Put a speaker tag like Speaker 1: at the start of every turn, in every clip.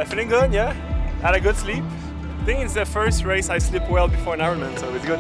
Speaker 1: Feeling good, yeah. Had a good sleep. I think it's the first race I sleep well before an Ironman, so it's good.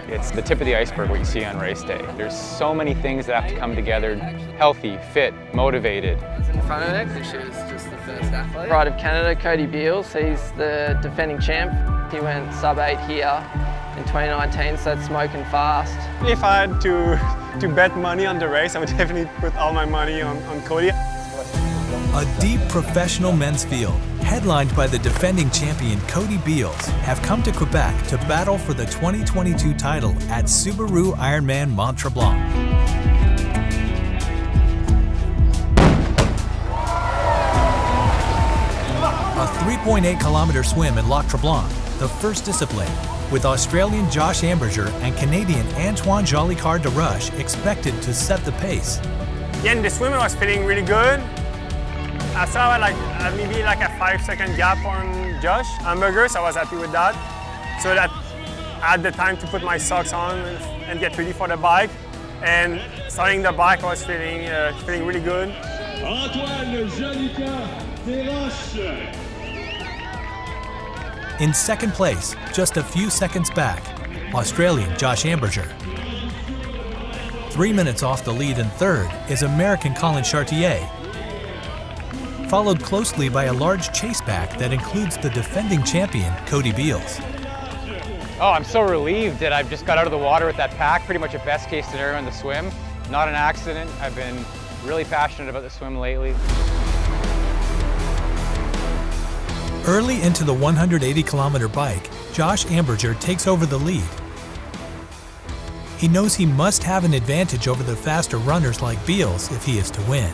Speaker 2: It's the tip of the iceberg what you see on race day. There's so many things that have to come together. Healthy, fit, motivated.
Speaker 3: In front of her, because she was just the first athlete. Pride of Canada, Cody Beals, he's the defending champ. He went sub-8 here in 2019, so that's smoking fast.
Speaker 1: If I had to bet money on the race, I would definitely put all my money on Cody.
Speaker 4: A deep professional men's field, headlined by the defending champion Cody Beals, have come to Quebec to battle for the 2022 title at Subaru IRONMAN Mont-Tremblant. A 3.8-kilometer swim in Lac Tremblant, the first discipline, with Australian Josh Amberger and Canadien Antoine Jolicouer Desroches expected to set the pace.
Speaker 1: Yeah, in the swim I was feeling really good. I saw maybe a 5-second gap on Josh Amberger, so I was happy with that. So that I had the time to put my socks on and get ready for the bike. And starting the bike, I was feeling really good.
Speaker 5: Antoine Jolicouer Desroches.
Speaker 4: In second place, just a few seconds back, Australian Josh Amberger. 3 minutes off the lead in third is American Collin Chartier, followed closely by a large chase pack that includes the defending champion, Cody Beals.
Speaker 2: Oh, I'm so relieved that I've just got out of the water with that pack. Pretty much a best case scenario in the swim. Not an accident. I've been really passionate about the swim lately.
Speaker 4: Early into the 180-kilometer bike, Josh Amberger takes over the lead. He knows he must have an advantage over the faster runners like Beals if he is to win.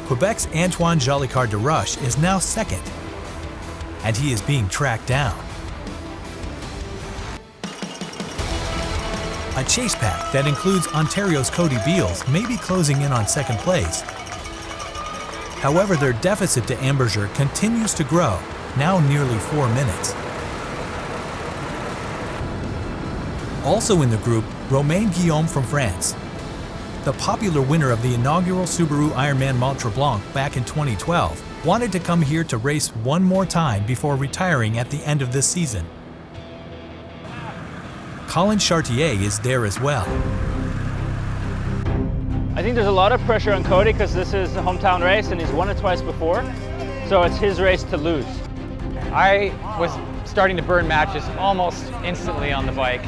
Speaker 4: Quebec's Antoine Jolicouer Desroches is now second, and he is being tracked down. A chase pack that includes Ontario's Cody Beals may be closing in on second place. However, their deficit to Amberger continues to grow, now nearly 4 minutes. Also in the group, Romain Guillaume from France. The popular winner of the inaugural Subaru IRONMAN Mont-Tremblant back in 2012 wanted to come here to race one more time before retiring at the end of this season. Collin Chartier is there as well.
Speaker 6: I think there's a lot of pressure on Cody because this is a hometown race and he's won it twice before, so it's his race to lose.
Speaker 2: I was starting to burn matches almost instantly on the bike.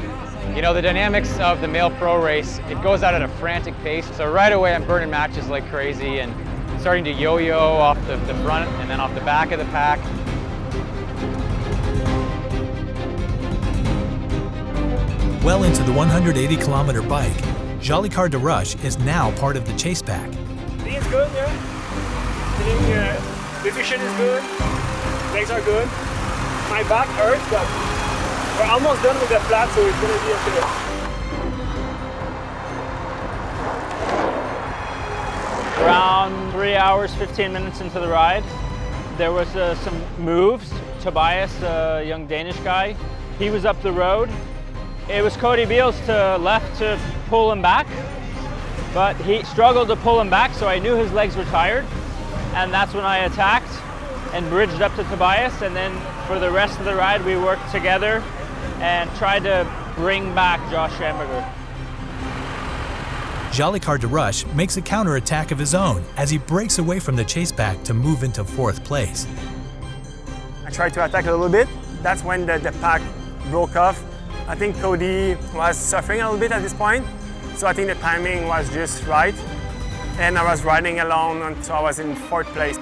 Speaker 2: You know, the dynamics of the male pro race, it goes out at a frantic pace. So right away I'm burning matches like crazy and starting to yo-yo off the front and then off the back of the pack.
Speaker 4: Well into the 180-kilometer bike, Jolicouer Desroches is now part of the chase pack.
Speaker 1: I think it's good, yeah. I think the vision is good, legs are good. My back hurts, but we're almost done with the flat, so it's going to be okay.
Speaker 6: Around 3 hours, 15 minutes into the ride, there was some moves. Tobias, a young Danish guy, he was up the road. It was Cody Beals to left to pull him back, but he struggled to pull him back, so I knew his legs were tired, and that's when I attacked and bridged up to Tobias, and then for the rest of the ride we worked together and tried to bring back Josh Amberger.
Speaker 4: Jolicouer Desroches makes a counterattack of his own as he breaks away from the chase pack to move into fourth place.
Speaker 1: I tried to attack a little bit. That's when the pack broke off. I think Cody was suffering a little bit at this point, so I think the timing was just right. And I was riding alone until I was in fourth place.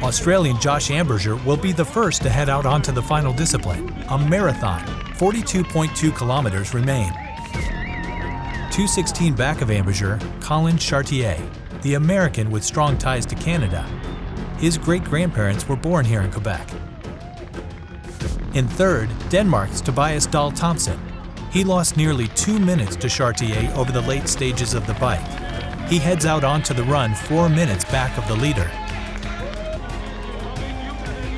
Speaker 4: Australian Josh Amberger will be the first to head out onto the final discipline, a marathon. 42.2 kilometers remain. 2:16 back of Amberger, Collin Chartier, the American with strong ties to Canada. His great-grandparents were born here in Quebec. In third, Denmark's Tobias Dahl Thompson. He lost nearly 2 minutes to Chartier over the late stages of the bike. He heads out onto the run 4 minutes back of the leader.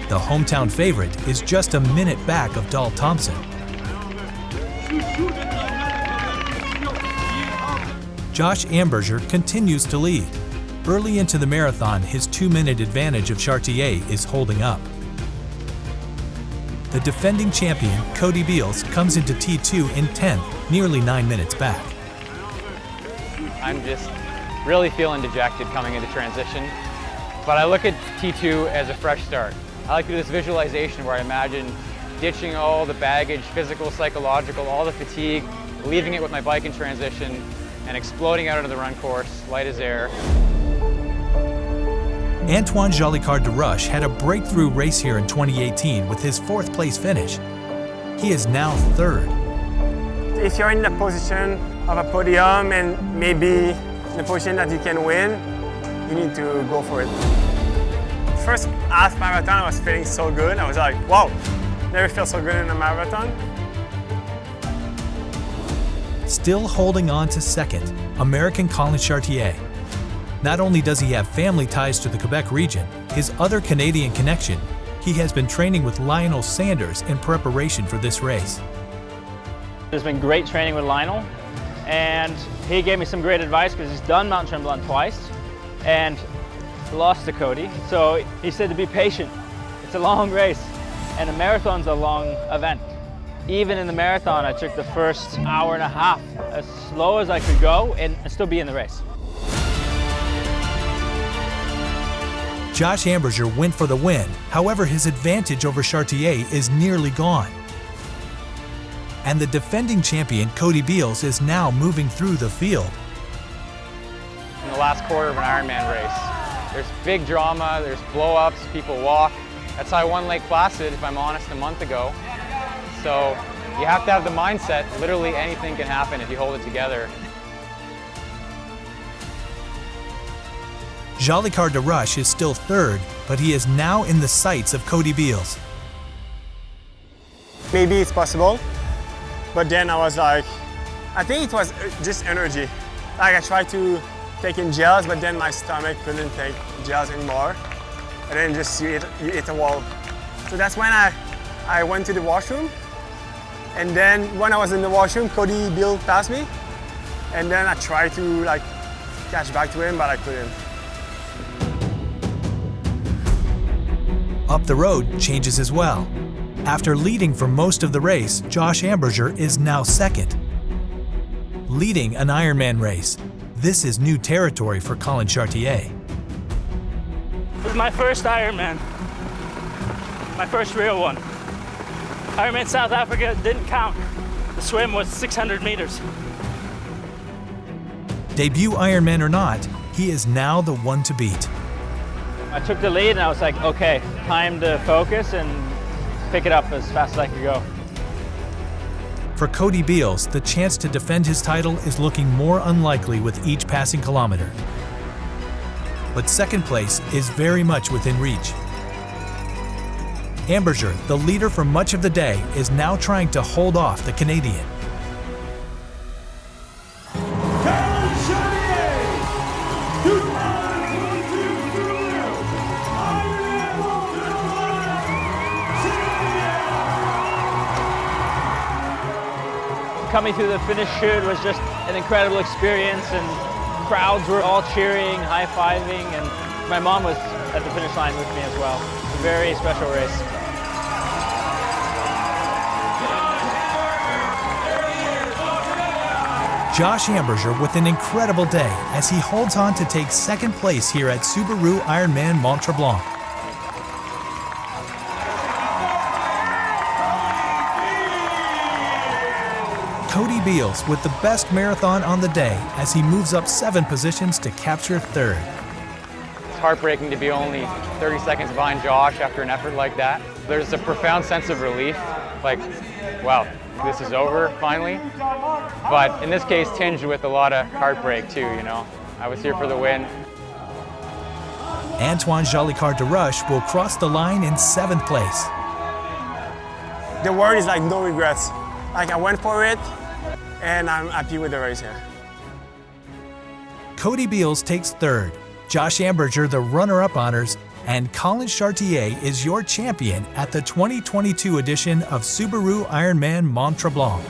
Speaker 4: The hometown favorite is just a minute back of Dahl Thompson. Josh Amberger continues to lead. Early into the marathon, his 2-minute advantage of Chartier is holding up. The defending champion, Cody Beals, comes into T2 in 10th, nearly 9 minutes back.
Speaker 2: I'm just really feeling dejected coming into transition, but I look at T2 as a fresh start. I like to do this visualization where I imagine ditching all the baggage, physical, psychological, all the fatigue, leaving it with my bike in transition, and exploding out into the run course, light as air.
Speaker 4: Antoine Jolicouer Desroches had a breakthrough race here in 2018 with his 4th place finish. He is now 3rd.
Speaker 1: If you're in the position of a podium and maybe in the position that you can win, you need to go for it. First half marathon, I was feeling so good. I was like, wow, never felt so good in a marathon.
Speaker 4: Still holding on to 2nd, American Collin Chartier. Not only does he have family ties to the Quebec region, his other Canadian connection, he has been training with Lionel Sanders in preparation for this race.
Speaker 6: There's been great training with Lionel, and he gave me some great advice because he's done Mont-Tremblant twice and lost to Cody. So he said to be patient. It's a long race, and a marathon's a long event. Even in the marathon, I took the first hour and a half as slow as I could go and still be in the race.
Speaker 4: Josh Amberger went for the win. However, his advantage over Chartier is nearly gone. And the defending champion, Cody Beals, is now moving through the field.
Speaker 2: In the last quarter of an Ironman race, there's big drama, there's blow-ups, people walk. That's how I won Lake Placid, if I'm honest, a month ago. So you have to have the mindset, literally anything can happen if you hold it together.
Speaker 4: Jolicouer Desroches is still 3rd, but he is now in the sights of Cody Beals.
Speaker 1: Maybe it's possible, but then I was like, I think it was just energy. Like I tried to take in gels, but then my stomach couldn't take gels anymore. And then just you hit a wall. So that's when I went to the washroom. And then when I was in the washroom, Cody Beals passed me. And then I tried to catch back to him, but I couldn't.
Speaker 4: Up the road changes as well. After leading for most of the race, Josh Amberger is now 2nd. Leading an Ironman race, this is new territory for Collin Chartier.
Speaker 6: It was my first Ironman, my first real one. Ironman South Africa didn't count. The swim was 600 meters.
Speaker 4: Debut Ironman or not, he is now the one to beat.
Speaker 6: I took the lead and I was like, okay, time to focus and pick it up as fast as I could go.
Speaker 4: For Cody Beals, the chance to defend his title is looking more unlikely with each passing kilometer. But 2nd place is very much within reach. Amberger, the leader for much of the day, is now trying to hold off the Canadian.
Speaker 6: Coming through the finish chute was just an incredible experience, and crowds were all cheering, high-fiving, and my mom was at the finish line with me as well. It's a very special race.
Speaker 4: Josh Amberger with an incredible day as he holds on to take 2nd place here at Subaru IRONMAN Mont-Tremblant. Cody Beals with the best marathon on the day as he moves up 7 positions to capture 3rd.
Speaker 2: It's heartbreaking to be only 30 seconds behind Josh after an effort like that. There's a profound sense of relief, like, wow, this is over finally. But in this case, tinged with a lot of heartbreak too, you know. I was here for the win.
Speaker 4: Antoine Jolicouer Desroches will cross the line in 7th place.
Speaker 1: The word is no regrets. I went for it, and I'm happy with the race here.
Speaker 4: Cody Beals takes 3rd, Josh Amberger the runner-up honors, and Collin Chartier is your champion at the 2022 edition of Subaru IRONMAN Mont-Tremblant.